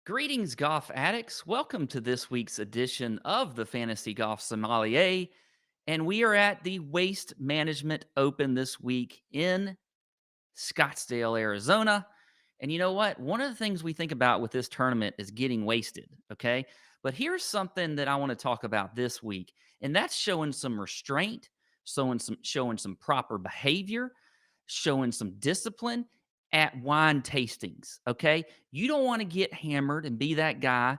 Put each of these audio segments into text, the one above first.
Greetings, golf addicts. Welcome to this week's edition of the Fantasy Golf Sommelier. And we are at the Waste Management Open this week in Scottsdale, Arizona. And you know what? One of the things we think about with this tournament is getting wasted. Okay. But here's something that I want to talk about this week, and that's showing some restraint, showing some proper behavior, showing some discipline at wine tastings. Okay. You don't want to get hammered and be that guy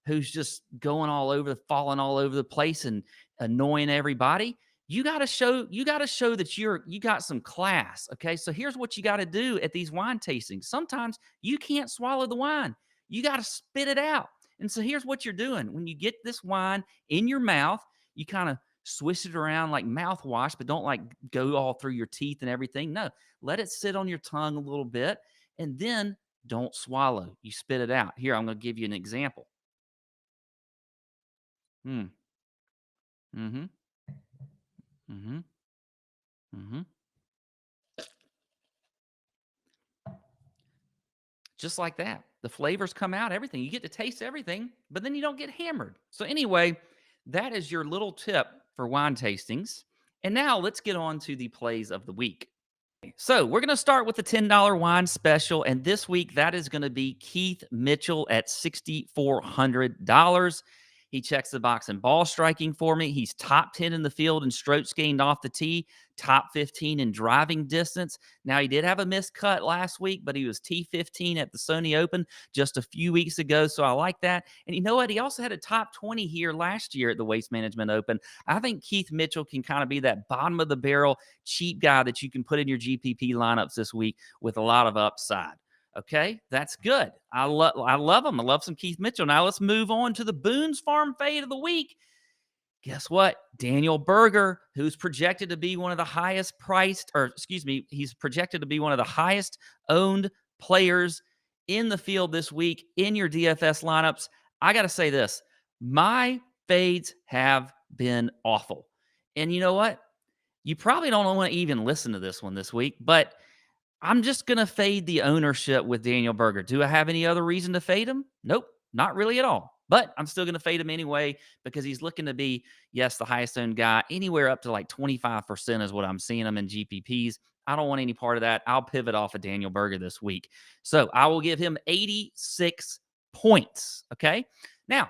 who's just going all over, falling all over the place and annoying everybody. You got to show that you got some class. Okay. So here's what you got to do at these wine tastings. Sometimes you can't swallow the wine. You got to spit it out. And so here's what you're doing. When you get this wine in your mouth, you kind of swish it around like mouthwash, but don't like go all through your teeth and everything. No, let it sit on your tongue a little bit and then don't swallow. You spit it out. Here, I'm going to give you an example. Mm, mm-hmm. Mm-hmm. Mm-hmm. Just like that. The flavors come out, everything. You get to taste everything, but then you don't get hammered. So, anyway, that is your little tip for wine tastings. And now let's get on to the plays of the week. So, we're going to start with the $10 wine special. And this week, that is going to be Keith Mitchell at $6,400. He checks the box in ball striking for me. He's top 10 in the field in strokes gained off the tee, top 15 in driving distance. Now, he did have a missed cut last week, but he was T15 at the Sony Open just a few weeks ago. So I like that. And you know what? He also had a top 20 here last year at the Waste Management Open. I think Keith Mitchell can kind of be that bottom of the barrel cheap guy that you can put in your GPP lineups this week with a lot of upside. Okay, that's good. I love him. I love some Keith Mitchell. Now let's move on to the Boone's Farm fade of the week. Guess what? Daniel Berger, who's projected to be one of the highest priced, or excuse me, he's projected to be one of the highest owned players in the field this week in your DFS lineups. I got to say this, my fades have been awful. And you know what? You probably don't want to even listen to this one this week, but I'm just going to fade the ownership with Daniel Berger. Do I have any other reason to fade him? Nope, not really at all. But I'm still going to fade him anyway because he's looking to be, yes, the highest owned guy. Anywhere up to like 25% is what I'm seeing him in GPPs. I don't want any part of that. I'll pivot off of Daniel Berger this week. So I will give him 86 points. Okay. Now,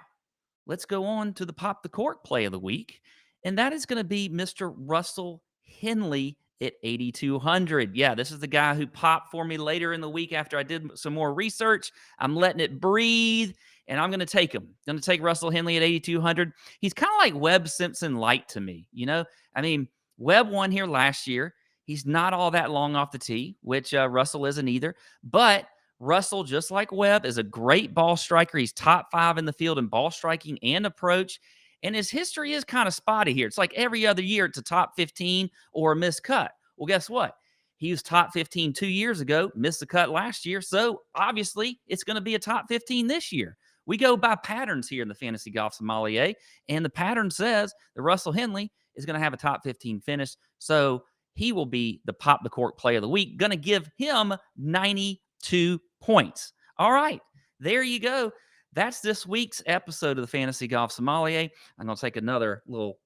let's go on to the pop the cork play of the week. And that is going to be Mr. Russell Henley at 8,200. Yeah, this is the guy who popped for me later in the week after I did some more research. I'm letting it breathe, and I'm going to take him. Going to take Russell Henley at 8,200. He's kind of like Webb Simpson light to me. You know, I mean, Webb won here last year. He's not all that long off the tee, which Russell isn't either. But Russell, just like Webb, is a great ball striker. He's top 5 in the field in ball striking and approach. And his history is kind of spotty here. It's like every other year it's a top 15 or a missed cut. Well, guess what? He was top 15 2 years ago, missed the cut last year. So obviously it's going to be a top 15 this year. We go by patterns here in the Fantasy Golf Sommelier. And the pattern says that Russell Henley is going to have a top 15 finish. So he will be the pop the cork play of the week. Going to give him 92 points. All right. There you go. That's this week's episode of the Fantasy Golf Sommelier. I'm going to take another little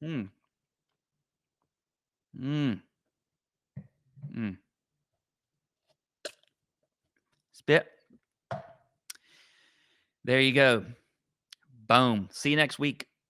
mm, mm, mm, spit. There you go. Boom. See you next week.